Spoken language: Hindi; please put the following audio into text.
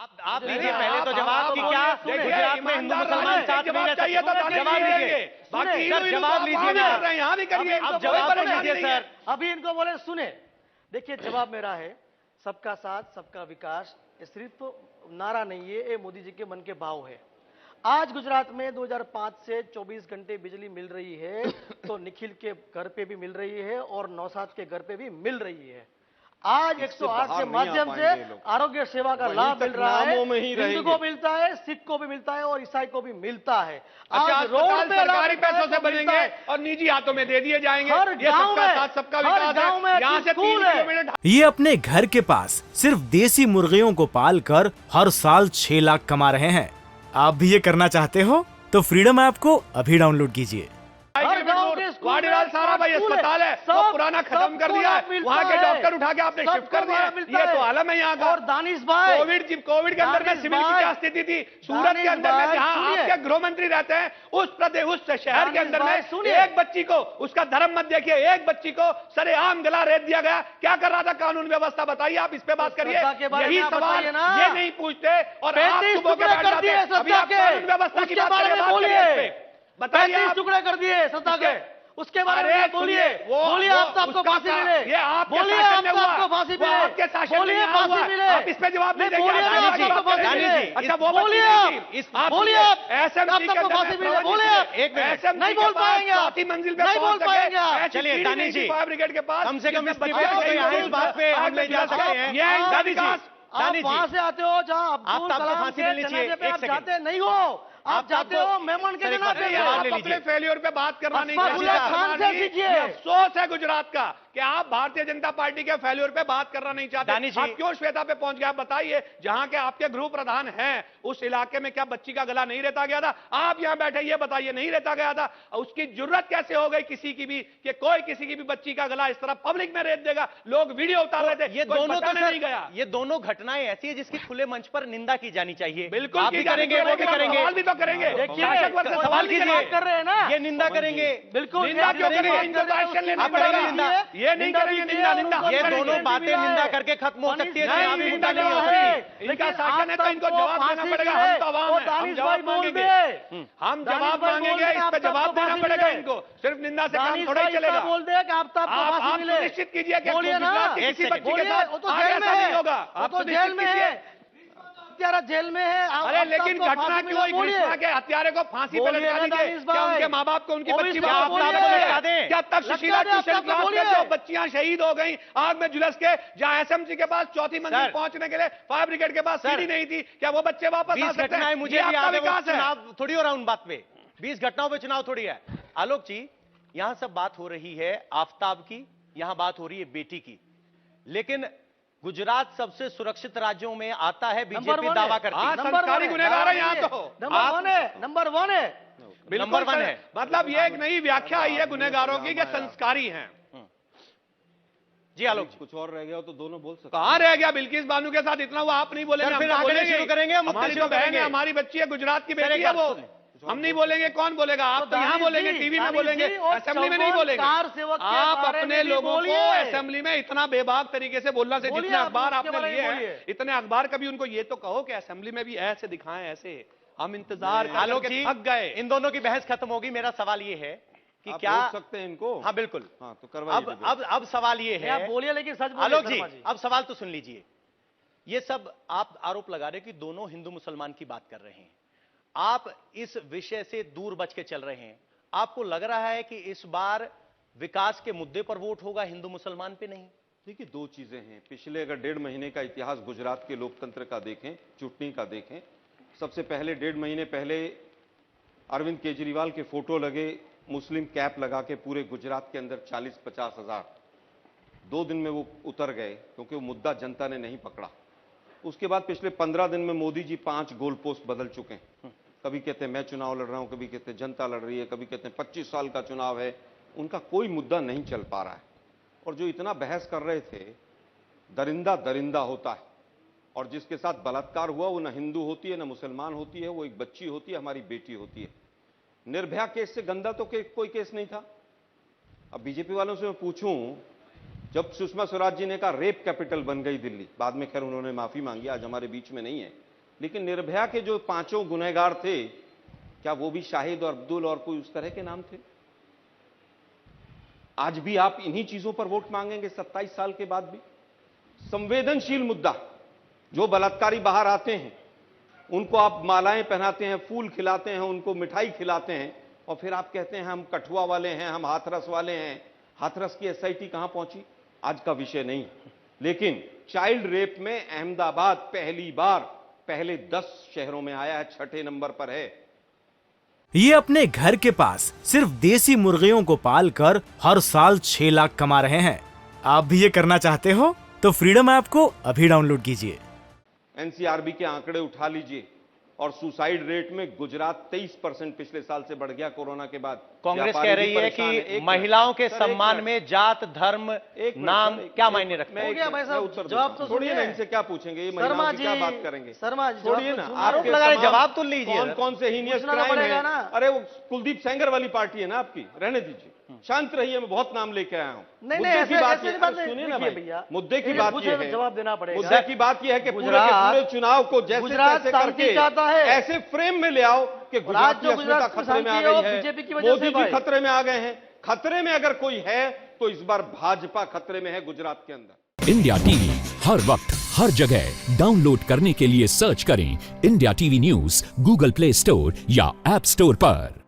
आप दीजिए पहले तो जवाब कि क्या गुजरात में हिंदू मुसलमान साथ में रह सकते हैं? जवाब लीजिए, जवाब लीजिए, यहाँ भी करिए, अब जवाब तो लीजिए सर। अभी इनको बोले सुने, देखिए जवाब मेरा है सबका साथ सबका विकास। ये सिर्फ नारा नहीं है, ये मोदी जी के मन के भाव है। आज गुजरात में 2005 से 24 घंटे बिजली मिल रही है तो निखिल के घर पे भी मिल रही है और नौशाद के घर पे भी मिल रही है। आज 108 के माध्यम से आरोग्य सेवा का लाभ मिल रहा है, हिंदू को मिलता है, सिख को भी मिलता है और ईसाई को भी मिलता है। आज रोड पे सरकारी पैसों से बनेंगे और निजी हाथों में दे दिए जाएंगे। हर गांव में, सबका हर गांव में यहाँ से 3 किलोमीटर। ये अपने घर के पास सिर्फ देसी मुर्गियों को पालकर हर साल 6 लाख कमा रहे हैं। आप भी ये करना चाहते हो तो फ्रीडम ऐप को अभी डाउनलोड कीजिए। वाडीलाल सारा भाई अस्पताल है, वो पुराना खत्म कर दिया है, वहाँ के डॉक्टर उठा के आपने शिफ्ट कर दिया। ये तो आलम है यहाँ का। और दानिश भाई, कोविड के अंदर में सिविल की क्या स्थिति थी, सूरत के अंदर में जहाँ आपके गृह मंत्री रहते हैं, उस प्रदेश उस शहर के अंदर में एक बच्ची को, उसका धर्म मत देखिए, एक बच्ची को सरेआम गला रेत दिया गया। क्या कर रहा था कानून व्यवस्था, बताइए, आप इस पे बात करिए। यही सवाल ये नहीं पूछते और आप सुबह के बैठ जाते हैं। अभी आप कानून व्यवस्था की बात करिए, बताइए। टुकड़े कर दिए श्रद्धा के, उसके बारे में बोलिए, बोलिए आपको फांसी मिले, ये आपके बोलिए आपको फांसी मिले, आपके शासन बोलिए फांसी मिले। आप इस पे जवाब नहीं देंगे। अच्छा वो बोलिए, आप बोलिए, एसएमसी आपको फांसी मिले, बोलिए। नहीं बोल पाएंगे, चौथी मंजिल पे नहीं बोल पाएंगे। चलिए दानिश जी, फायर ब्रिगेड के पास कम से कम इस बात पे हम ले जा सकते हैं। दानिश जी, आप वहां से आते हो जहाँ आपको फांसी मिलनी चाहिए। आप जाते नहीं हो, आप जाते हो मेहमान के दिन आते हो। आप अपने फेल्योर पे बात करना नहीं चाहते। अफसोस है गुजरात का कि आप भारतीय जनता पार्टी के फेल्योर पे बात करना नहीं चाहते। आप क्यों श्वेता पे पहुंच गए, आप बताइए। जहां के आपके गृह प्रधान हैं उस इलाके में क्या बच्ची का गला नहीं रेता गया था? आप यहां बैठे ये बताइए, नहीं रेता गया था। उसकी जरूरत कैसे हो गई किसी की भी कि कोई किसी की भी बच्ची का गला इस तरह पब्लिक में रेत देगा? लोग वीडियो उतार रहे थे, ये दोनों तो नहीं गया। ये दोनों घटनाएं ऐसी है जिसकी खुले मंच पर निंदा की जानी चाहिए। बिल्कुल आप भी करेंगे, वो भी करेंगे, सवाल भी तो करेंगे। सवाल कीजिए, कर रहे हैं ना, ये निंदा करेंगे। बिल्कुल निंदा क्यों करेंगे? इनको तो एक्शन लेना पड़ेगा। ये नहीं करेंगे निंदा। ये दोनों बातें निंदा करके खत्म हो सकती है, नहीं निंदा नहीं हो सकती। इनका शासन है तो इनको जवाब देना पड़ेगा। हम तो आवाम हैं, हम जवाब मांगेंगे। हम जवाब मांगेंगे, इस पे जवाब देना पड़ेगा इनको। सिर्फ निंदा से काम थोड़ा ही चलेगा। बोल दे कि आप सुनिश्चित कीजिए कि गुजरात के किसी बच्ची के साथ तो जेल में नहीं होगा। आप तो जेल में है, जेल में है। अरे लेकिन घटना क्यों हुई? कृष्णा के हत्यारे को फांसी पे लटका दीजिए। क्या उनके माँ बाप को उनकी बच्ची क्या तब सुशीला ट्यूशन क्लास में जो बच्चियां शहीद हो गई आग में झुलस के, जहां एसएमसी के पास चौथी मंजिल पहुंचने के लिए फायर ब्रिगेड के पास सीढ़ी नहीं थी, क्या वो बच्चे वापस आ सकते हैं? मुझे विकास है थोड़ी हो रहा उन बात पे। 20 घटनाओं पे चुनाव थोड़ी है। आलोक जी, यहां सब बात हो रही है आफ्ताब की, यहां बात हो रही है बेटी की, लेकिन गुजरात सबसे सुरक्षित राज्यों में आता है। बीजेपी दावा करती है सरकारी गुनहगार है यहाँ तो। नंबर वन है, नंबर 1 है। मतलब ये एक नई व्याख्या आई है गुनहगारों की कि संस्कारी हैं। जी आलोक, कुछ और रह गया हो तो दोनों बोल सकते। कहां रह गया? बिल्किस बानू के साथ इतना वो आप नहीं बोलेंगे, फिर आगे शुरू करेंगे। हमारी तो बहन है, हमारी बच्ची है, गुजरात की बेटी है वो। हम नहीं बोलेंगे, कौन बोलेगा? आप तो यहाँ बोलेंगे, टीवी में बोलेंगे, असेंबली में नहीं बोलेंगे। आप अपने लोगों को असेंबली में इतना बेबाक तरीके से बोलना से, जितने अखबार आपने लिए हैं इतने अखबार, कभी उनको ये तो कहो कि असेंबली में भी ऐसे दिखाएं, ऐसे हम इंतजार करके थक गए। इन दोनों की बहस खत्म होगी। मेरा सवाल ये है कि क्या सकते हैं इनको? हाँ बिल्कुल, हाँ तो करवाइए। अब सवाल ये है, आप बोलिए लेकिन सच बोलिए। आलोक जी, अब सवाल तो सुन लीजिए। ये सब आप आरोप लगा रहे कि दोनों हिंदू मुसलमान की बात कर रहे हैं, आप इस विषय से दूर बच के चल रहे हैं। आपको लग रहा है कि इस बार विकास के मुद्दे पर वोट होगा, हिंदू मुसलमान पे नहीं? देखिए, 2 चीजें हैं। पिछले अगर 1.5 महीने का इतिहास गुजरात के लोकतंत्र का देखें, चुटनी का देखें, सबसे पहले 1.5 महीने पहले अरविंद केजरीवाल के फोटो लगे, मुस्लिम कैप लगा के पूरे गुजरात के अंदर 40-50 हजार 2 दिन में वो उतर गए, क्योंकि वो मुद्दा जनता ने नहीं पकड़ा। उसके बाद पिछले 15 दिन में मोदी जी 5 गोल पोस्ट बदल चुके हैं। कभी कहते हैं मैं चुनाव लड़ रहा हूं, कभी कहते हैं जनता लड़ रही है, कभी कहते हैं 25 साल का चुनाव है। उनका कोई मुद्दा नहीं चल पा रहा है। और जो इतना बहस कर रहे थे, दरिंदा दरिंदा होता है, और जिसके साथ बलात्कार हुआ वो न हिंदू होती है, न मुसलमान होती है, वो एक बच्ची होती है, हमारी बेटी होती है। निर्भया केस से गंदा तो कोई केस नहीं था। अब बीजेपी वालों से मैं पूछूं, जब सुषमा स्वराज जी ने कहा रेप कैपिटल बन गई दिल्ली, बाद में खैर उन्होंने माफी मांगी, आज हमारे बीच में नहीं है, लेकिन निर्भया के जो 5 गुनहगार थे, क्या वो भी शाहिद और अब्दुल और कोई उस तरह के नाम थे? आज भी आप इन्हीं चीजों पर वोट मांगेंगे 27 साल के बाद भी? संवेदनशील मुद्दा, जो बलात्कारी बाहर आते हैं उनको आप मालाएं पहनाते हैं, फूल खिलाते हैं, उनको मिठाई खिलाते हैं, और फिर आप कहते हैं हम कठुआ वाले हैं, हम हाथरस वाले हैं। हाथरस की एसआईटी कहां पहुंची, आज का विषय नहीं। लेकिन चाइल्ड रेप में अहमदाबाद पहली बार पहले 10 शहरों में आया है, 6ठे नंबर पर है। ये अपने घर के पास सिर्फ देसी मुर्गियों को पालकर हर साल 6 लाख कमा रहे हैं। आप भी ये करना चाहते हो तो फ्रीडम ऐप को अभी डाउनलोड कीजिए। एनसीआरबी के आंकड़े उठा लीजिए, और सुसाइड रेट में गुजरात 23% पिछले साल से बढ़ गया कोरोना के बाद। कांग्रेस कह रही है कि महिलाओं के सम्मान में जात, धर्म, नाम क्या मायने रखते हैं? हो गया भाई साहब, उत्तर जवाब तो छोड़िए ना, सुनिए। इनसे क्या पूछेंगे, ये शर्मा महिलाओं की क्या जी, बात करेंगे? शर्मा जी, छोड़िए जवाब ना, तो आपके आरोप लगा रहे, तमाम जवाब तो लीजिए। कौन कौन से हीनियस पूछना क्राइम पड़ेगा है? ना। अरे वो कुलदीप सेंगर वाली पार्टी है ना आपकी, रहने दीजिए, शांत रहिए, मैं बहुत नाम लेके आया हूं। नहीं, मुद्दे ऐसे- की बात ऐसे ये- बात नहीं, सुनिए ना देखिए भाई, भैया, मुद्दे की ये बात पूछे ये तो है, जवाब देना पड़ेगा। मुद्दे की बात यह है कि पूरे के गुजरात- पूरे चुनाव को जैसे गुजरात तैसे शांति करके चाहता है। ऐसे फ्रेम में ले आओ कि गुजरात की जो अस्मिता गुजरात की खतरे में आ शांति है, वो गई बीजेपी की है, वजह से मोदी जी भाई। खतरे में आ गए हैं। खतरे में अगर कोई है तो इस बार भाजपा खतरे में है गुजरात के अंदर। इंडिया टीवी हर वक्त हर जगह डाउनलोड करने के लिए सर्च करें India TV news Google play store या ऐप स्टोर पर।